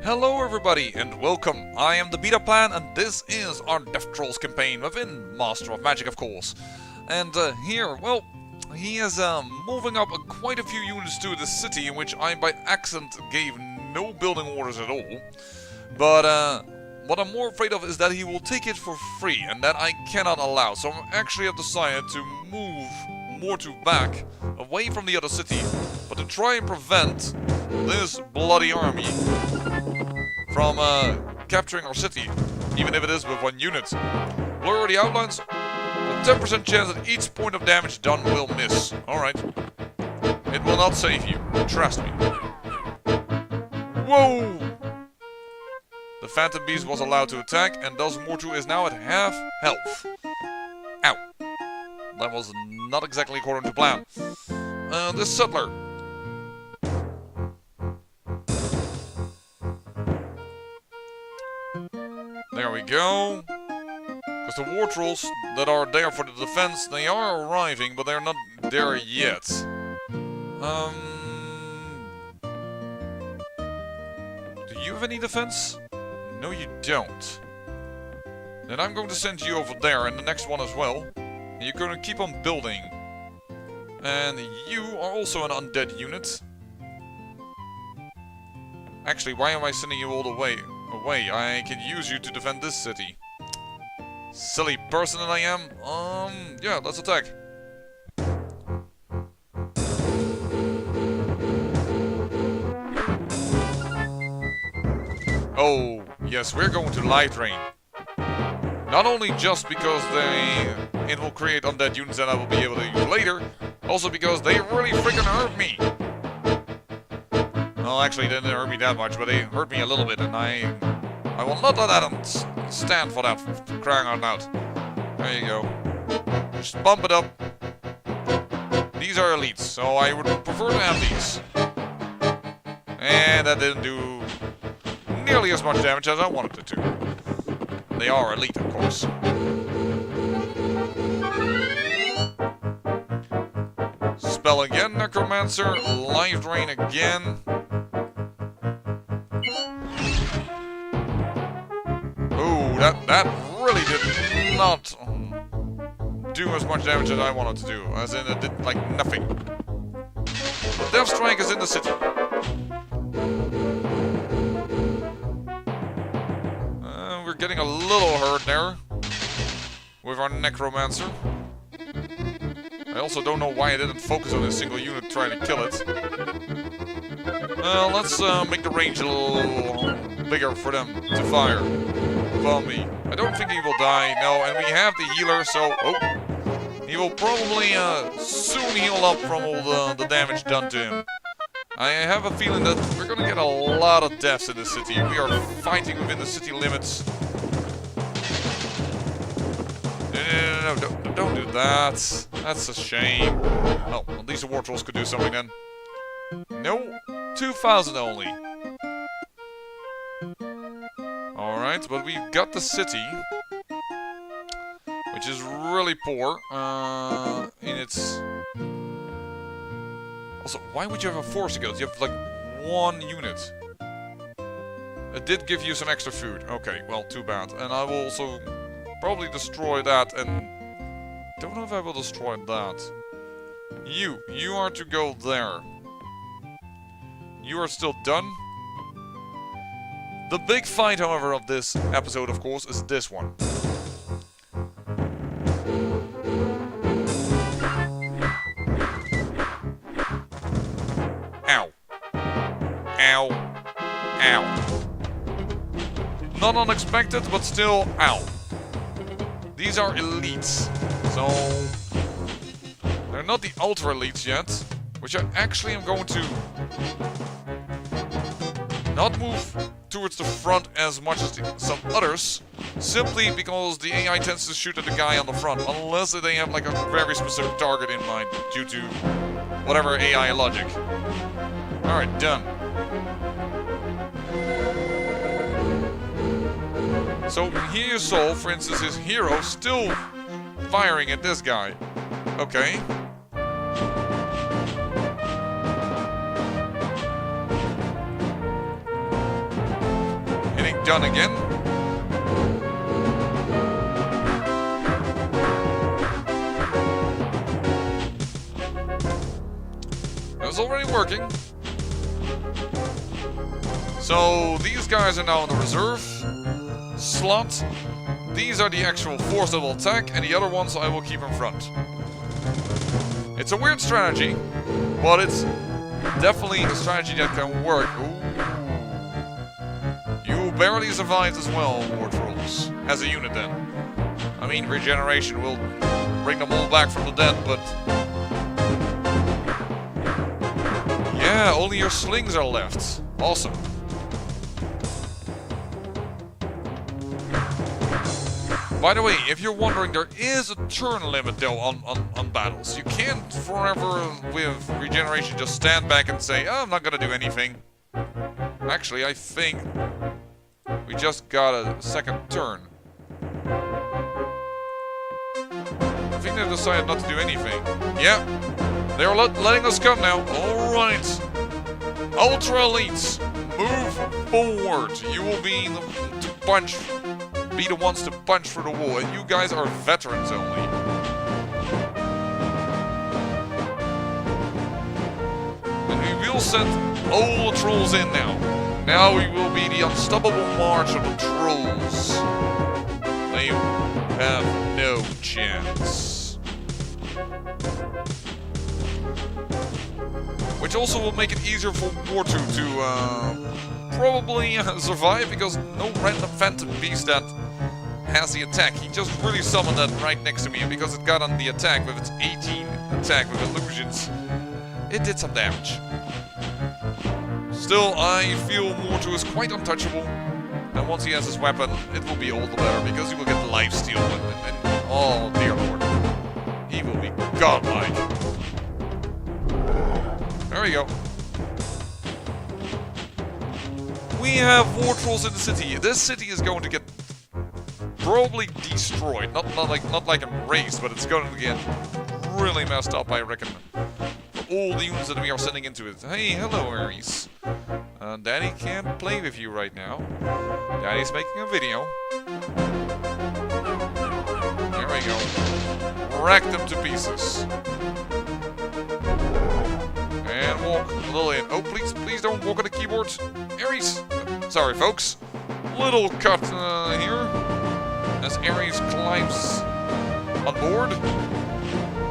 Hello everybody and welcome, I am the Beta Plan and this is our Death Trolls campaign within Master of Magic, of course. And here, well, he is moving up quite a few units to the city in which I by accident gave no building orders at all. But what I'm more afraid of is that he will take it for free and that I cannot allow. So I actually have decided to move more to back, away from the other city, but to try and prevent this bloody army from capturing our city, even if it is with one unit. Blur the outlines, a 10% chance that each point of damage done will miss. Alright. It will not save you, trust me. Whoa! The Phantom Beast was allowed to attack, and thus Mortu is now at half health. Ow. That was not exactly according to plan. This settler. There we go. Because the war trolls that are there for the defense, they are arriving, but they're not there yet. Do you have any defense? No, you don't. Then I'm going to send you over there, and the next one as well. And you're going to keep on building. And you are also an undead unit. Actually, why am I sending you all the way away? I can use you to defend this city. Silly person that I am. Yeah, let's attack. Oh, yes, we're going to life drain. Not only just because it will create undead units that I will be able to use later, also because they really freaking hurt me. Well, actually, they didn't hurt me that much, but they hurt me a little bit, and I will not let them stand for that, for crying out loud. There you go. Just bump it up. These are elites, so I would prefer to have these. And that didn't do nearly as much damage as I wanted it to. They are elite, of course. Spell again, Necromancer. Life Drain again. Ooh, that really did not do as much damage as I wanted to do. As in, it did, like, nothing. The Death Strike is in the city. We're getting a little hurt there with our Necromancer. I also don't know why I didn't focus on a single unit trying to kill it. Well, let's make the range a little bigger for them to fire from me. I don't think he will die, no, and we have the healer, so... Oh! He will probably soon heal up from all the damage done to him. I have a feeling that we're gonna get a lot of deaths in the city. We are fighting within the city limits. No, don't do that. That's a shame. Oh, well, these war trolls could do something then. No, 2,000 only. Alright, but we've got the city, which is really poor in its... Also, why would you have a force against? You have like one unit. It did give you some extra food. Okay, well, too bad. And I will also probably destroy that, and don't know if I will destroy that. You are to go there. You are still done. The big fight, however, of this episode, of course, is this one. Ow. Ow. Ow. Not unexpected, but still, ow. These are elites, so they're not the ultra elites yet, which I actually am going to not move towards the front as much as some others, simply because the AI tends to shoot at the guy on the front, unless they have like a very specific target in mind due to whatever AI logic. Alright, done. So here you saw, for instance, his hero still firing at this guy. Okay. done again. It was already working. So these guys are now in the reserve slot. These are the actual force that will attack, and the other ones I will keep in front. It's a weird strategy, but it's definitely a strategy that can work. Ooh. You barely survived as well, War Trolls. As a unit then. I mean, regeneration will bring them all back from the dead, but... yeah, only your slings are left. Awesome. By the way, if you're wondering, there is a turn limit though on battles. You can't forever with regeneration just stand back and say, oh, I'm not gonna do anything. Actually, I think we just got a second turn. I think they've decided not to do anything. Yeah, they're letting us come now. Alright. Ultra Elites, move forward. You will be the ones to punch for the wall, and you guys are veterans only. And we will send all the trolls in now. Now we will be the unstoppable march of the trolls. They have no chance. Which also will make it easier for War 2 to probably survive, because no random phantom beast that has the attack. He just really summoned that right next to me, and because it got on the attack with its 18 attack with illusions, it did some damage. Still, I feel War 2 is quite untouchable, and once he has his weapon, it will be all the better, because he will get lifesteal, and oh dear lord, he will be godlike. There we go. We have War Trolls in the city. This city is going to get probably destroyed. Not like erased, but it's going to get really messed up, I reckon. For all the units that we are sending into it. Hey, hello, Ares. Daddy can't play with you right now. Daddy's making a video. There we go. Wreck them to pieces. And walk Lillian. Oh, please don't walk on the keyboard. Ares. Sorry, folks. Little cut here. As Ares climbs on board.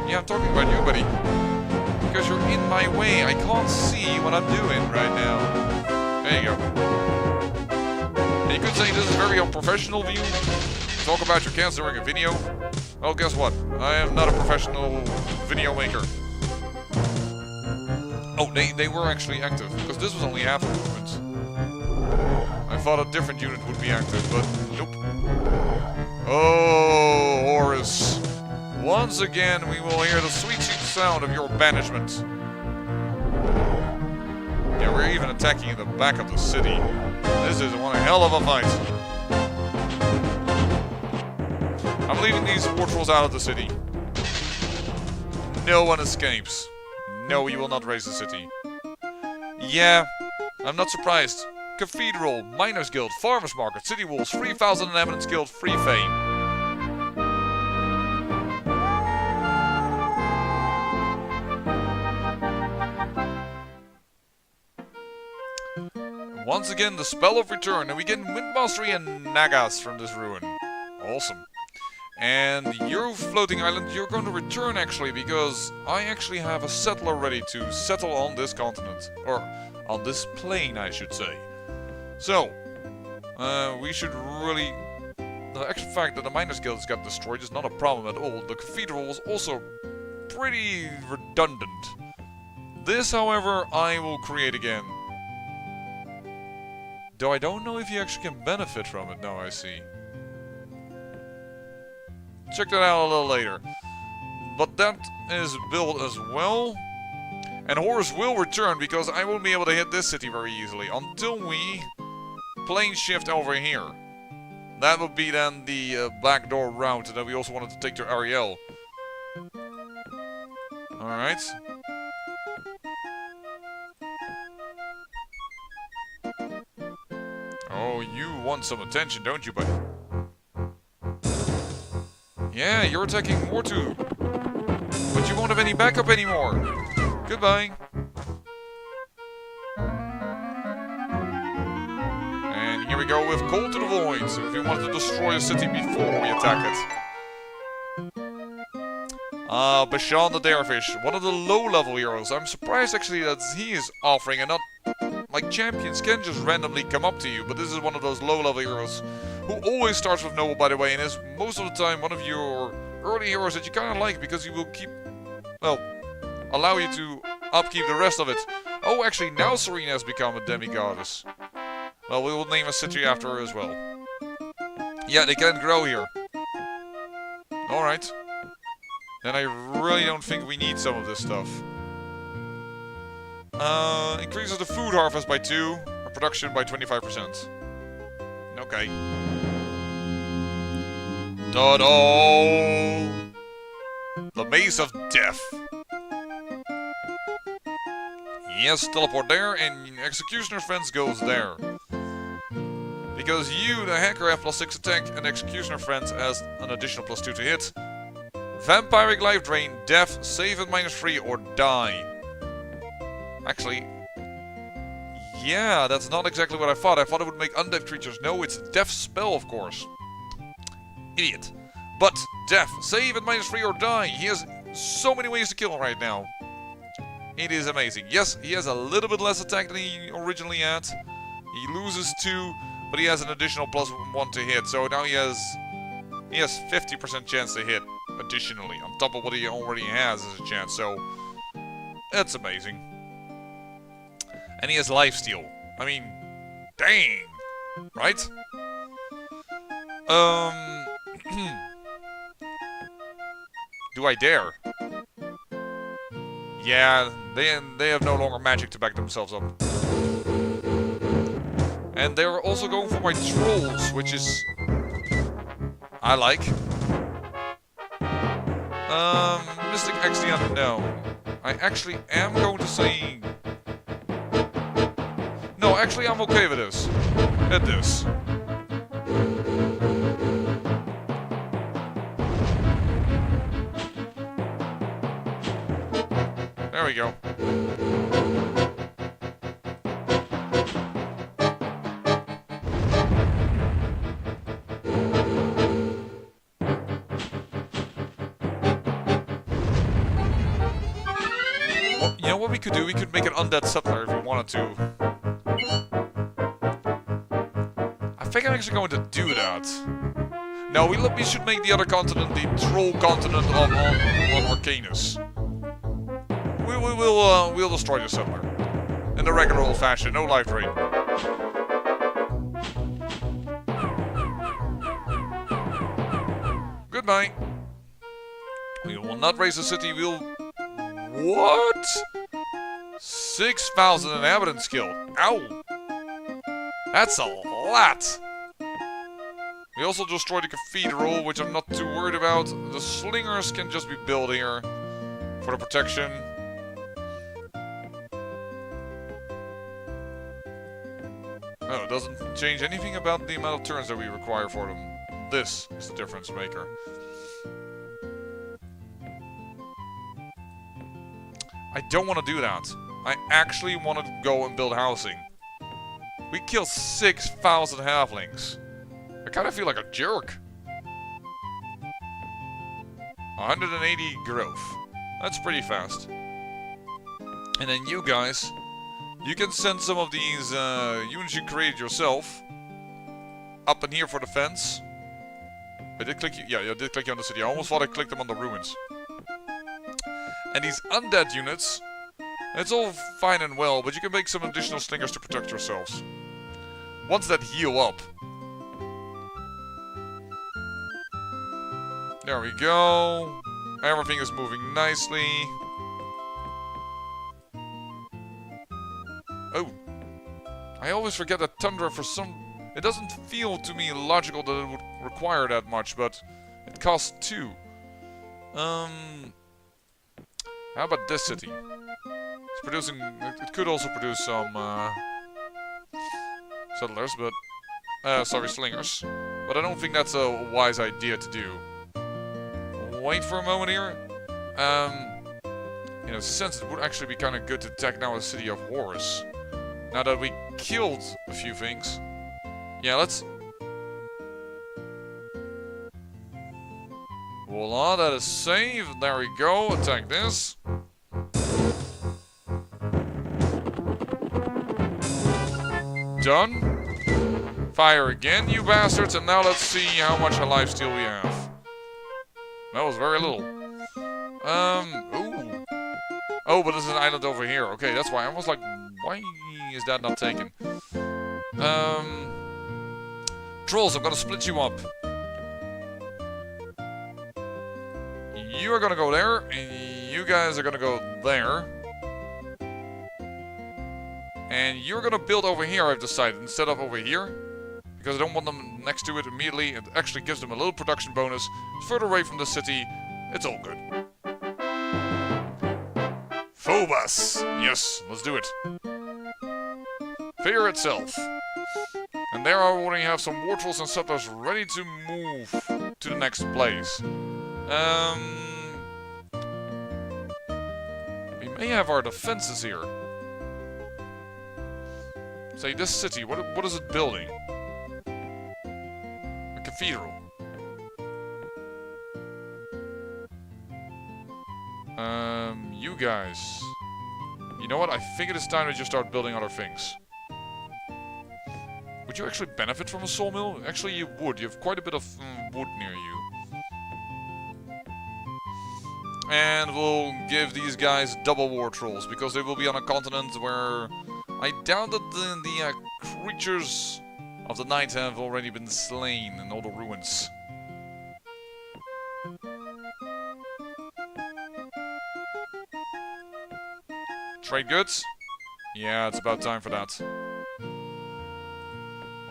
Yeah, I'm talking about you, buddy. Because you're in my way. I can't see what I'm doing right now. There you go. And you could say this is a very unprofessional view. Talk about your cats during a video. Well, guess what? I am not a professional video maker. Oh, they were actually active, because this was only half the movement. I thought a different unit would be active, but nope. Oh, Horus. Once again, we will hear the sweet, sweet sound of your banishment. Yeah, we're even attacking in the back of the city. This is one hell of a fight. I'm leaving these War Trolls out of the city. No one escapes. No, you will not raise the city. Yeah, I'm not surprised. Cathedral, Miners Guild, Farmers Market, City Walls, 3000 and Eminence Guild, free fame. Once again, the spell of return, and we get Wind Mastery and Nagas from this ruin. Awesome. And your floating island, you're going to return actually, because I actually have a settler ready to settle on this continent. Or, on this plane, I should say. So, we should really... The actual fact that the Miners Guild got destroyed is not a problem at all. The Cathedral was also pretty redundant. This, however, I will create again. Though I don't know if you actually can benefit from it now, I see. Check that out a little later. But that is built as well. And Horus will return, because I won't be able to hit this city very easily until we plane shift over here. That would be then the backdoor route that we also wanted to take to Ariel. Alright. Oh, you want some attention, don't you, buddy? Yeah, you're attacking more too. But you won't have any backup anymore. Goodbye. And here we go with Cold to the Void. So if we want to destroy a city before we attack it. Bashan the Darefish, one of the low-level heroes. I'm surprised actually that he is offering and not... Like, champions can just randomly come up to you, but this is one of those low-level heroes who always starts with Noble, by the way, and is most of the time one of your early heroes that you kind of like because he will keep, well, allow you to upkeep the rest of it. Oh, actually, now Serena has become a demigoddess. Well, we will name a city after her as well. Yeah, they can grow here. Alright. Then I really don't think we need some of this stuff. Increases the food harvest by 2, and production by 25%. Okay. Ta-da! The Maze of Death. Yes, teleport there, and Executioner Fence goes there. Because you, the hacker, have +6 attack, and Executioner Fence has an additional +2 to hit. Vampiric Life Drain, Death, save at -3, or die. Actually, yeah, that's not exactly what I thought. I thought it would make undead creatures. No, it's a death spell, of course. Idiot. But, death, save at -3 or die. He has so many ways to kill right now. It is amazing. Yes, he has a little bit less attack than he originally had. He loses 2, but he has an additional +1 to hit. So now he has 50% chance to hit additionally, on top of what he already has as a chance. So, that's amazing. And he has lifesteal. I mean, dang. Right? Do I dare? Yeah, they have no longer magic to back themselves up. And they're also going for my trolls, which is... I like. Mystic X the Unknown. I actually am going to say... No, actually I'm okay with this. At this. There we go. Well, you know what we could do? We could make an undead settler if we wanted to. I think I'm actually going to do that. No, we should make the other continent the troll continent on Arcanus. We'll destroy the settler. In the regular old fashion, no life drain. Goodbye. We will not raise the city, we'll... What? 6,000 inhabitants killed. Ow! That's a lot! We also destroyed the cathedral, which I'm not too worried about. The slingers can just be built here for the protection. Oh, it doesn't change anything about the amount of turns that we require for them. This is the difference maker. I don't want to do that. I actually want to go and build housing. We killed 6,000 halflings. I kind of feel like a jerk. 180 growth. That's pretty fast. And then you guys, you can send some of these units you created yourself up in here for defense. I did click, yeah, I did click on the city. I almost thought I clicked them on the ruins. And these undead units, it's all fine and well, but you can make some additional slingers to protect yourselves. Ones that heal up. There we go. Everything is moving nicely. Oh. I always forget that Tundra for some... It doesn't feel to me logical that it would require that much, but it costs 2. How about this city? It's producing... It could also produce some settlers, but Sorry, slingers. But I don't think that's a wise idea to do. Wait for a moment here. In a sense, it would actually be kind of good to attack now the city of Horus. Now that we killed a few things. Yeah, let's... Voila, that is saved. There we go. Attack this. Done. Fire again, you bastards. And now let's see how much lifesteal we have. That was very little. Ooh. Oh, but there's an island over here. Okay, that's why. I was like, why is that not taken? Trolls, I'm gonna split you up. You are gonna go there, and you guys are gonna go there. And you're gonna build over here, I've decided, instead of over here. Because I don't want them next to it immediately. It actually gives them a little production bonus. It's further away from the city. It's all good. Phobos! Yes, let's do it. Fear itself. And there I already have some war trolls and settlers ready to move to the next place. We may have our defenses here. Say, this city, what is it building? A cathedral. You guys. You know what? I think it is time to just start building other things. Would you actually benefit from a sawmill? Actually, you would. You have quite a bit of wood near you. And we'll give these guys double war trolls, because they will be on a continent where I doubt that the creatures of the night have already been slain in all the ruins. Trade goods? Yeah, it's about time for that.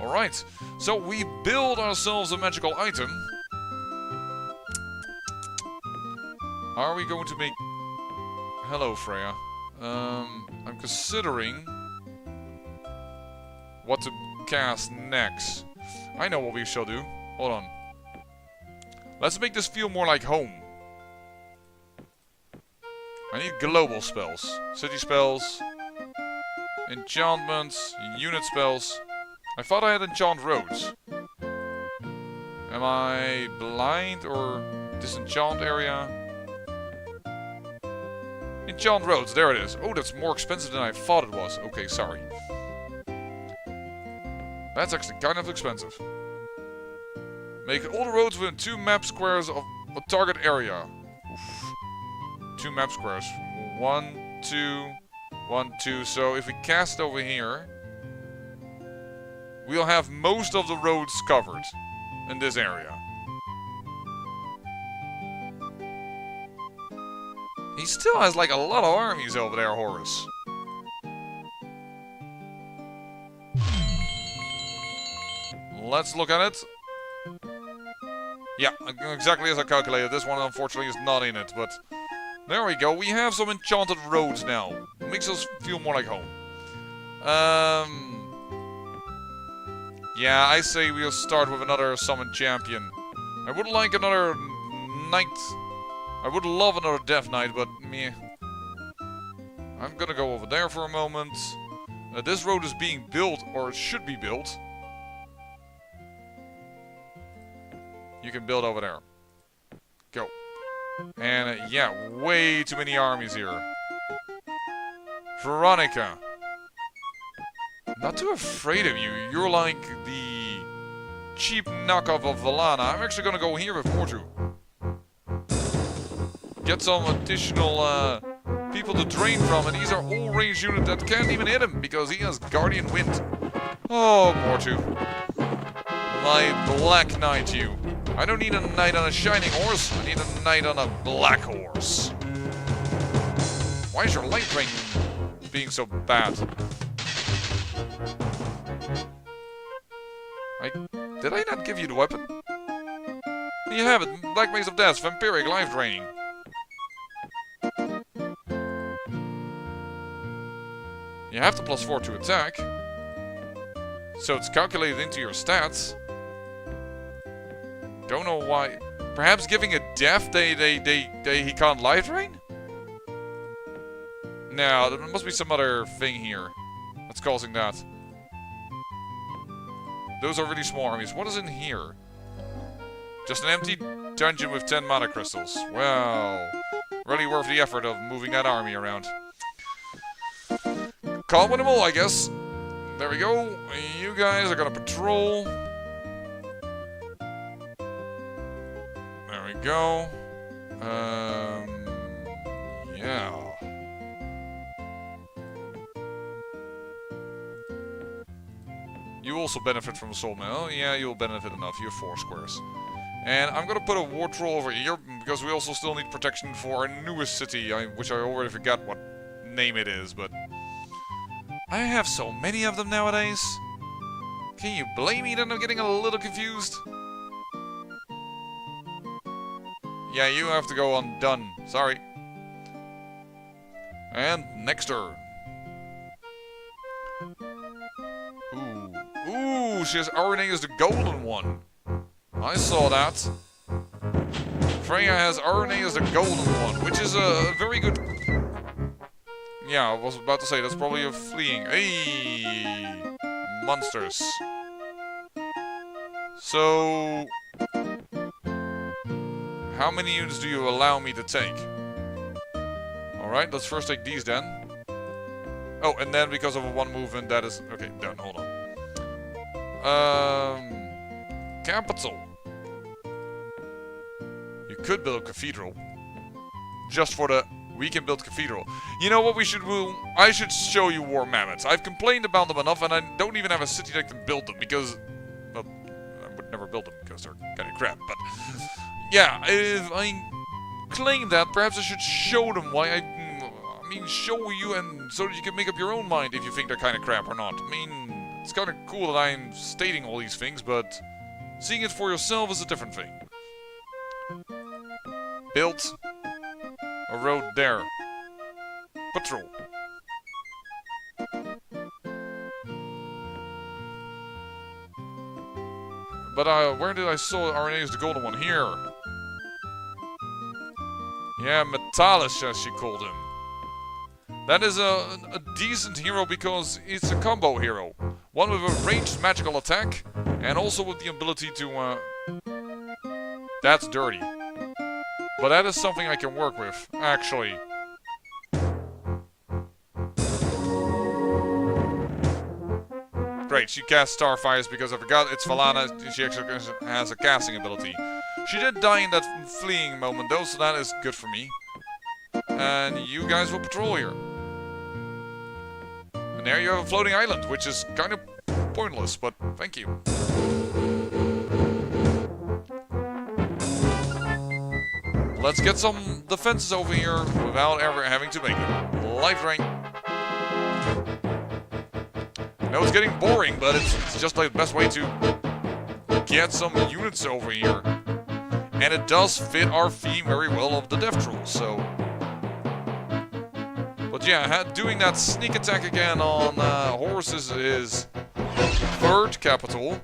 Alright, so we build ourselves a magical item. Are we going to make... Hello, Freya. I'm considering what to cast next. I know what we shall do. Hold on. Let's make this feel more like home. I need global spells. City spells. Enchantments. Unit spells. I thought I had enchant roads. Am I blind or disenchant area? Enchant roads, there it is. Oh, that's more expensive than I thought it was. Okay, sorry. That's actually kind of expensive. Make all the roads within 2 map squares of a target area. Oof. 2 map squares. 1, 2, 1, 2. So if we cast over here, we'll have most of the roads covered in this area. He still has like a lot of armies over there, Horus. Let's look at it. Yeah, exactly as I calculated. This one unfortunately is not in it, but there we go. We have some enchanted roads now. Makes us feel more like home. Yeah, I say we'll start with another summon champion. I would like another knight. I would love another death knight, but meh. I'm gonna go over there for a moment. This road is being built, or it should be built. You can build over there. Go. And yeah, way too many armies here. Veronica. Not too afraid of you. You're like the cheap knockoff of Valana. I'm actually gonna go here with Mortu. Get some additional people to drain from, and these are all range units that can't even hit him because he has Guardian Wind. Oh, Mortu. My Black Knight, you. I don't need a knight on a shining horse, I need a knight on a black horse. Why is your light drain being so bad? Did I not give you the weapon? You have it, Black Mace of Death, Vampiric Life Draining. You have the +4 to attack. So it's calculated into your stats. Don't know why. Perhaps giving a death, he can't life drain? No, there must be some other thing here that's causing that. Those are really small armies. What is in here? Just an empty dungeon with 10 mana crystals. Well, really worth the effort of moving that army around. Can't win them all, I guess. There we go. You guys are gonna patrol. There we go. Yeah. You also benefit from a soul mail. Yeah, you'll benefit enough. You have 4 squares. And I'm gonna put a war troll over here, because we also still need protection for our newest city, which I already forgot what name it is, but... I have so many of them nowadays. Can you blame me that I'm getting a little confused? Yeah, you have to go undone. Sorry. And next turn. Ooh, she has Arne as the golden one. I saw that. Freya has Arne as the golden one, which is a very good... Yeah, I was about to say, that's probably a fleeing. Hey! Monsters. So... How many units do you allow me to take? Alright, let's first take these then. Oh, and then because of a one movement, that is... Okay, done, hold on. Capital. You could build a cathedral. Just for the... We can build cathedral. You know what we should do? I should show you war mammoths. I've complained about them enough, and I don't even have a city that can build them, because... Well, I would never build them, because they're kind of crap, but... Yeah, if I claim that, perhaps I should show them why I mean, show you, and so that you can make up your own mind if you think they're kind of crap or not. I mean, it's kind of cool that I'm stating all these things, but seeing it for yourself is a different thing. Build a road there. Patrol. But where did I saw Arne is the golden one? Here. Yeah, Metalis, as she called him. That is a decent hero because it's a combo hero. One with a ranged magical attack, and also with the ability to... That's dirty. But that is something I can work with, actually. Great, she casts Starfires because I forgot it's Valana. She actually has a casting ability. She did die in that fleeing moment though, so that is good for me. And you guys will patrol here. And there you have a floating island, which is kind of pointless, but thank you. Let's get some defenses over here without ever having to make them. Life drain. I know it's getting boring, but it's just like the best way to get some units over here. And it does fit our theme very well of the Death Trolls, so... But yeah, doing that sneak attack again on Horus is third capital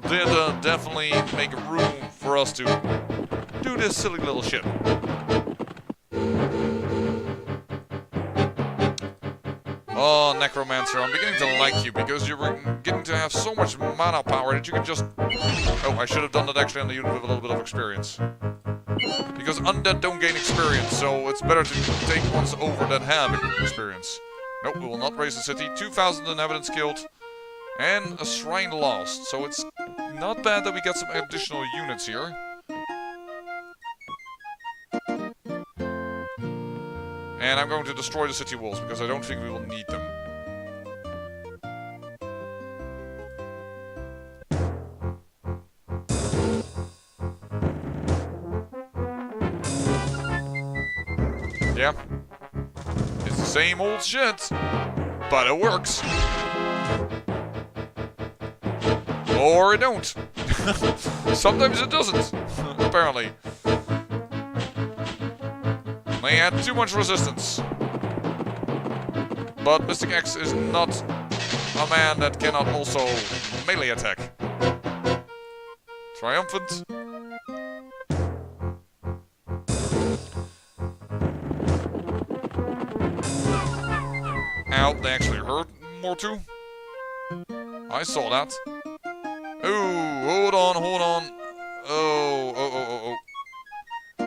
did definitely make room for us to do this silly little shit. Oh, Necromancer, I'm beginning to like you because you're getting to have so much mana power that you can just... Oh, I should have done that actually on the unit with a little bit of experience. Because undead don't gain experience, so it's better to take ones over than have experience. Nope, we will not raise the city. 2,000 inhabitants killed. And a shrine lost. So it's not bad that we get some additional units here. And I'm going to destroy the city walls, because I don't think we will need them. Yeah. It's the same old shit, but it works. Or it don't. Sometimes it doesn't, apparently. They had too much resistance. But Mystic X is not a man that cannot also melee attack. Triumphant. Ow, they actually hurt more too. I saw that. Oh, hold on, hold on. Oh.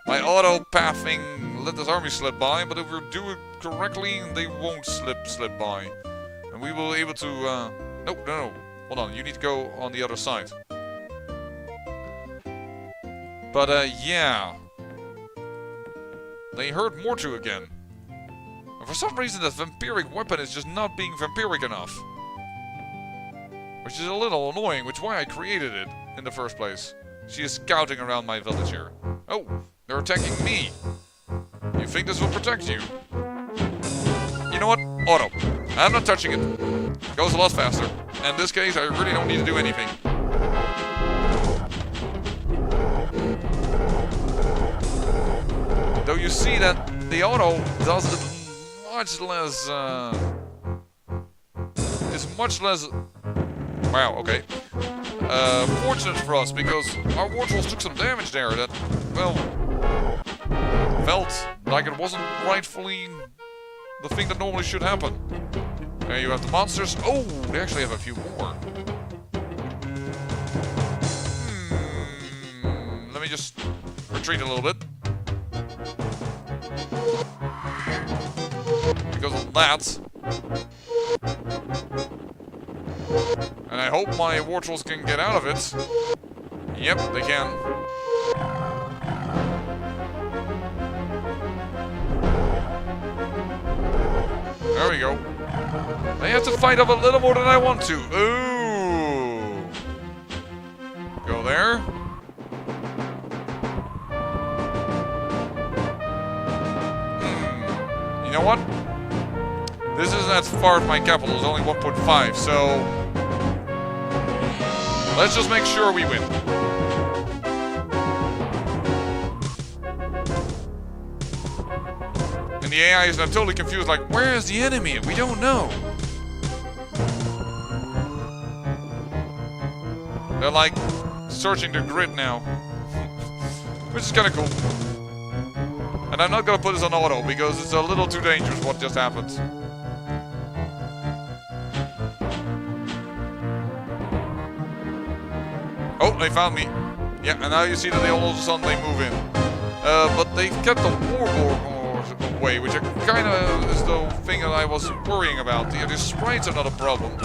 My auto-pathing let this army slip by, but if we do it correctly, they won't slip by. And we will be able to, No. Hold on, you need to go on the other side. But, yeah. They hurt Mortu again. And for some reason, that vampiric weapon is just not being vampiric enough. Which is a little annoying, which is why I created it in the first place. She is scouting around my village here. Oh, they're attacking me. You think this will protect you? You know what? Auto. I'm not touching it. It goes a lot faster. In this case, I really don't need to do anything. Though you see that the auto does it much less, is much less... Wow, okay. Fortunate for us, because our war trolls took some damage there that, well, felt like it wasn't rightfully the thing that normally should happen. There you have the monsters. Oh, they actually have a few more. Let me just retreat a little bit. Because of that. And I hope my war trolls can get out of it. Yep, they can. There we go. They have to fight up a little more than I want to. Ooh. Go there. You know what? This isn't that far from my capital. It's only 1.5, so... let's just make sure we win. And the AI is now totally confused, like, where is the enemy? We don't know. They're like searching the grid now. Which is kind of cool. And I'm not gonna put this on auto because it's a little too dangerous what just happened. Oh, they found me. Yeah, and now you see that they all of a sudden they move in. But they've kept the warlord away, which kind of is the thing that I was worrying about. The sprites are not a problem.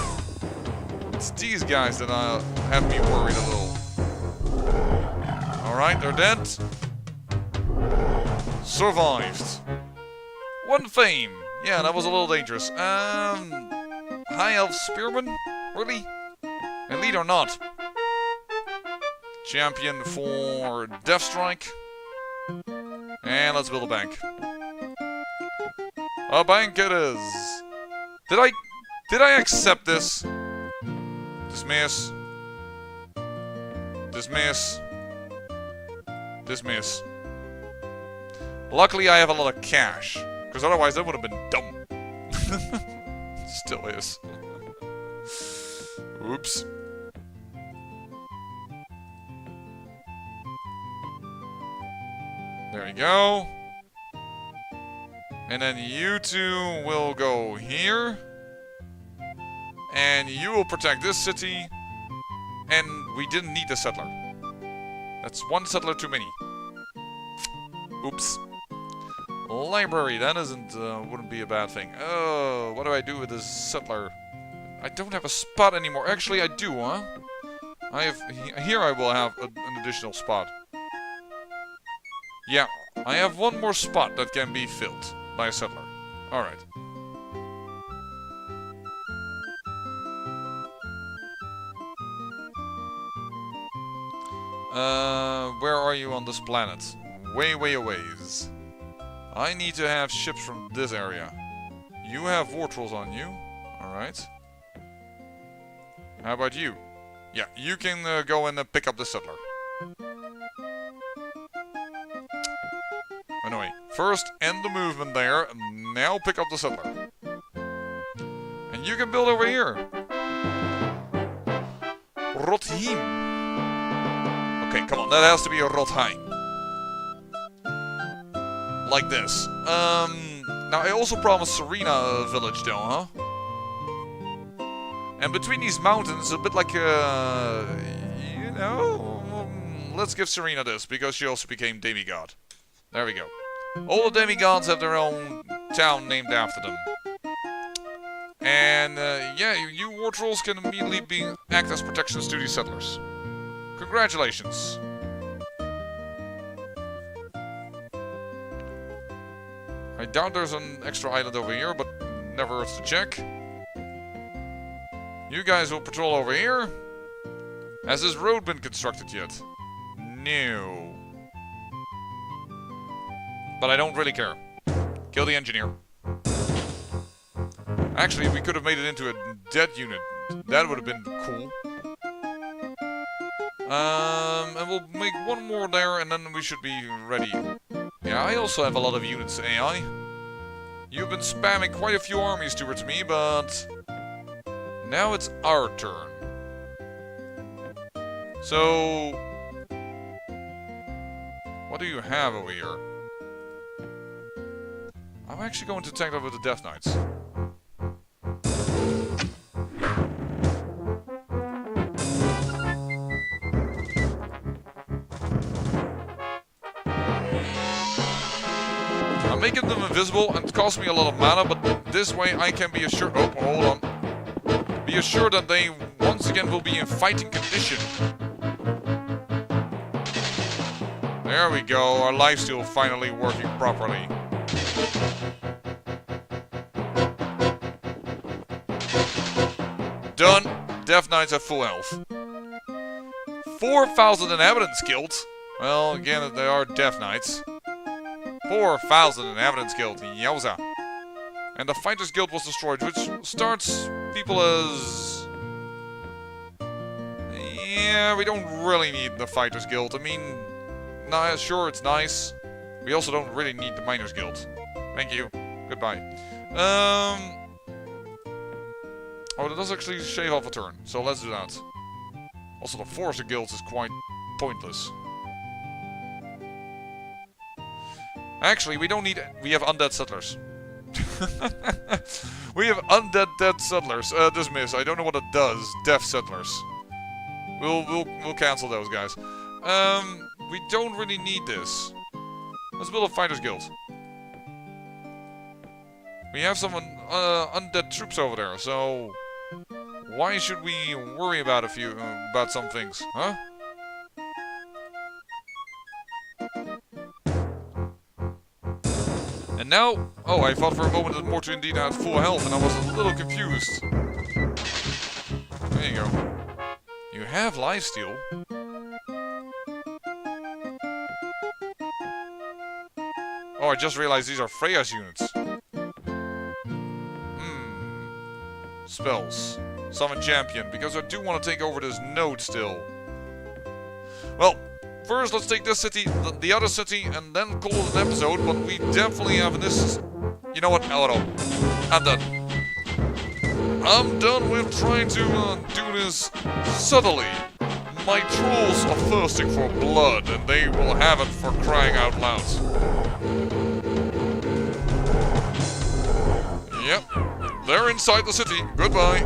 It's these guys that have me worried a little. Alright, they're dead. Survived. One fame. Yeah, that was a little dangerous. High Elf Spearman? Really? Elite or not? Champion for Death Strike. And let's build a bank. A bank it is. Did I accept this? Dismiss. Dismiss. Dismiss. Luckily I have a lot of cash, because otherwise that would have been dumb. Still is. Oops. There we go. And then you two will go here. And you will protect this city. And we didn't need a settler. That's one settler too many. Oops. Library, that wouldn't be a bad thing. Oh, what do I do with this settler? I don't have a spot anymore. Actually, I do, huh? Here I will have an additional spot. Yeah, I have one more spot that can be filled by a settler. Alright. Where are you on this planet? Way, way a ways. I need to have ships from this area. You have war trolls on you. Alright. How about you? Yeah, you can go and pick up the settler. Anyway, first end the movement there, now pick up the settler. And you can build over here. Rothheim. Okay, come on, that has to be a Rothheim. Like this. Now I also promised Serena a village though, huh? And between these mountains, a bit like, you know, let's give Serena this, because she also became demigod. There we go. All the demigods have their own town named after them. And, yeah, you war trolls can immediately act as protections to these settlers. Congratulations. I doubt there's an extra island over here, but never hurts to check. You guys will patrol over here. Has this road been constructed yet? No. But I don't really care. Kill the engineer. Actually, we could have made it into a dead unit. That would have been cool. And we'll make one more there, and then we should be ready. Yeah, I also have a lot of units, AI. You've been spamming quite a few armies towards me, but now it's our turn. So, what do you have over here? I'm actually going to attack that with the Death Knights. I'm making them invisible, and it costs me a lot of mana, but this way I can be assured... Oh, hold on. Be assured that they once again will be in fighting condition. There we go, our lifesteal finally working properly. Done. Death Knights at full health. 4,000 inhabitants killed. Well, again, they are Death Knights. 4,000 inhabitants killed. Yowza. And the Fighters Guild was destroyed, which starts people as... Yeah, we don't really need the Fighters Guild. I mean, nah, sure, it's nice. We also don't really need the Miners Guild. Thank you. Goodbye. Oh, that does actually shave off a turn, so let's do that. Also, the Forester Guild is quite pointless. Actually, we don't need... We have undead settlers. We have undead dead settlers. Dismiss. I don't know what it does. Deaf settlers. We'll cancel those guys. We don't really need this. Let's build a Fighters Guild. We have some undead troops over there, so why should we worry about about some things, huh? And now, oh, I thought for a moment that Mortu indeed had full health, and I was a little confused. There you go. You have lifesteal. Oh, I just realized these are Freya's units. Spells. Summon Champion, because I do want to take over this node still. Well, first let's take this city, the other city, and then call it an episode, but we definitely have this... You know what? Hold on. I'm done. I'm done with trying to do this subtly. My trolls are thirsting for blood, and they will have it for crying out loud. Yep. They're inside the city. Goodbye.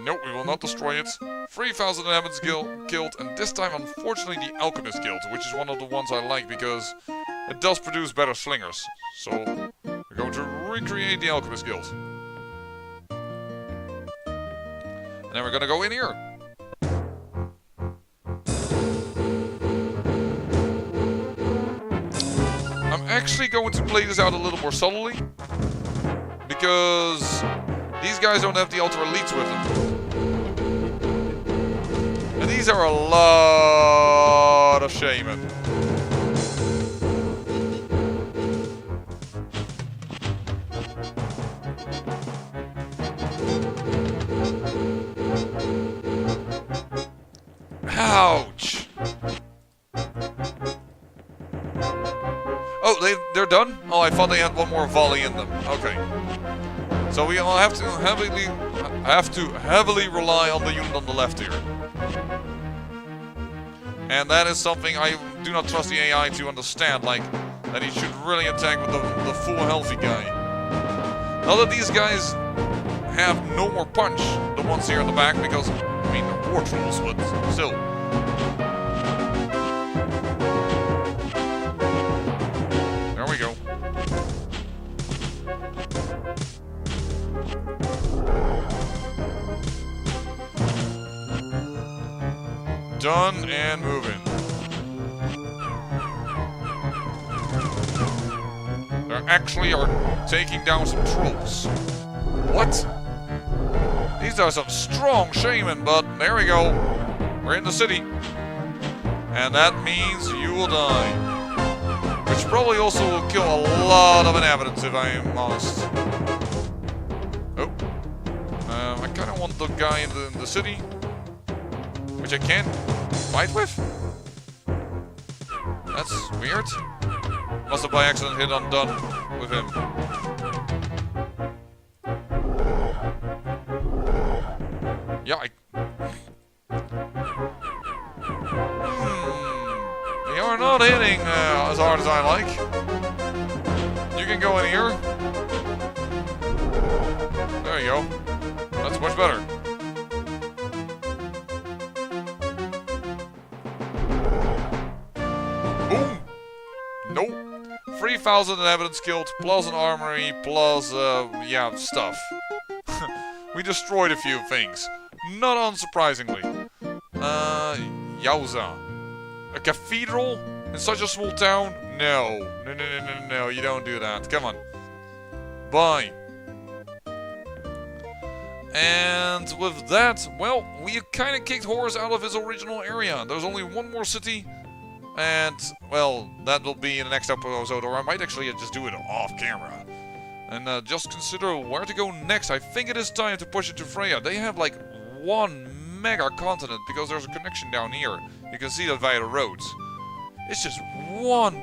Nope, we will not destroy it. 3,000 inhabitants killed, and this time, unfortunately, the Alchemist Guild, which is one of the ones I like because it does produce better slingers. So, we're going to recreate the Alchemist Guild. And then we're gonna go in here. I'm actually going to play this out a little more subtly, because these guys don't have the Ultra Elites with them. And these are a lot of shaman. Ouch! Oh, they're done? Oh, I thought they had one more volley in them. Okay. So we all have to I have to heavily rely on the unit on the left here. And that is something I do not trust the AI to understand, like, that he should really attack with the full healthy guy. Not that these guys have no more punch, the ones here in the back, because, I mean, they're war trolls, but still. There we go. Done and moving. They actually are taking down some trolls. What? These are some strong shaman, but there we go. We're in the city. And that means you will die. Which probably also will kill a lot of inhabitants, if I am honest. Oh. I kind of want the guy in the city. Which I can't fight with? That's weird. Must have by accident hit undone with him. Yeah, They are not hitting as hard as I like. You can go in here. There you go. That's much better. Boom! Nope. 3,000 evidence killed, plus an armory, plus, yeah, stuff. We destroyed a few things. Not unsurprisingly. Yowza. A cathedral? In such a small town? No. No, you don't do that. Come on. Bye. And with that, well, we kind of kicked Horus out of his original area. There's only one more city. And, well, that will be in the next episode, or I might actually just do it off camera. And just consider where to go next. I think it is time to push it to Freya. They have like one mega continent because there's a connection down here. You can see that via the roads. It's just one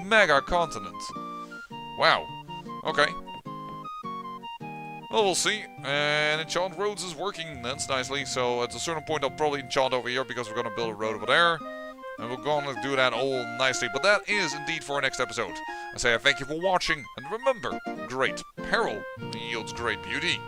mega continent. Wow. Okay. Well, we'll see. And enchant roads is working. That's nicely. So at a certain point I'll probably enchant over here because we're going to build a road over there. And we're going to do that all nicely. But that is indeed for our next episode. I say I thank you for watching. And remember, great peril yields great beauty.